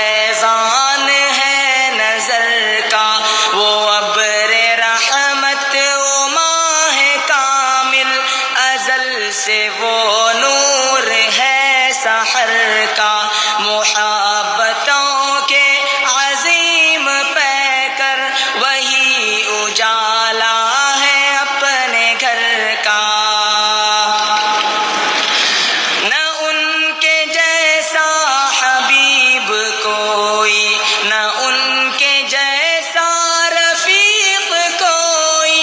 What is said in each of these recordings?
فیضان ہے نظر کا، وہ ابر رحمت و ماہ کامل، ازل سے وہ نور ہے سحر کا، محبتوں کے عظیم پیکر وہی اجالا ہے اپنے گھر کا، نہ ان کے جیسا حبیب کوئی، نہ ان کے جیسا رفیق کوئی،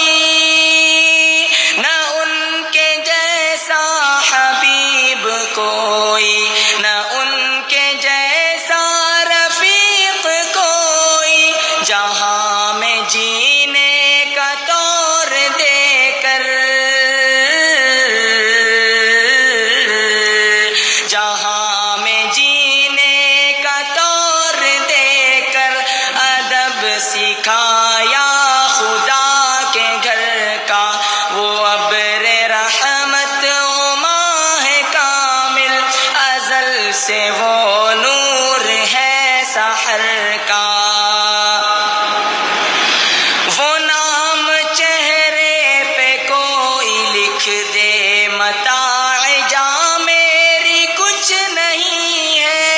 نہ ان کے جیسا حبیب کوئی، نہ ان کے جیسا رفیق کوئی، جہاں میں جینے کا طور دے کر، جہاں میں جینے کا طور دے کر، ادب سکھایا خدا کے گھر کا، وہ ابر رحمت و ماہ کامل، ازل سے وہ نور ہے سحر کا، وہ نام چہرے پہ کوئی لکھ دے متاع جاں میری کچھ نہیں ہے،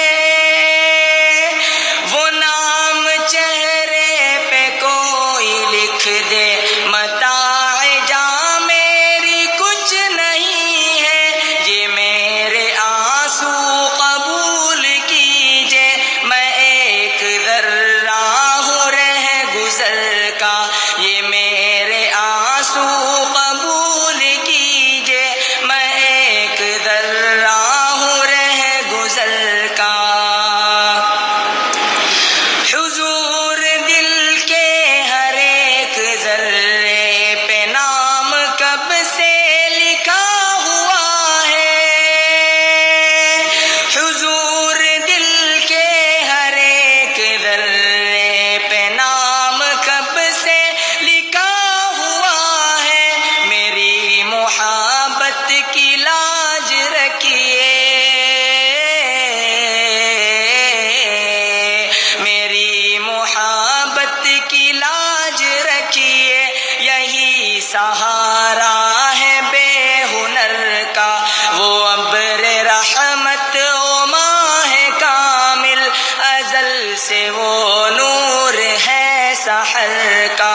وہ نام چہرے پہ کوئی لکھ دے متاع جاں میری کچھ نہیں ہے، یہ میرے آنسو قبول کیجے، میں ایک ذرہ ہوں رہ گزر کا، یہ میرے آنسو قبول کیجے، میں ایک ذرہ ہوں رہ گزر کا، حضور دل کے ہر ایک ذرے پہ نام کب سے لکھا ہوا ہے، حضور دل کے ہر ایک ذرے پہ نام کب سے لکھا ہوا ہے، میری محبت کی لاج رکھیے، میری محبت کی لاج رکھیے، یہی سہارا ہے بے ہنر کا، وہ ابر رحمت و ماہ کامل، ازل سے وہ نور ہے سحر کا،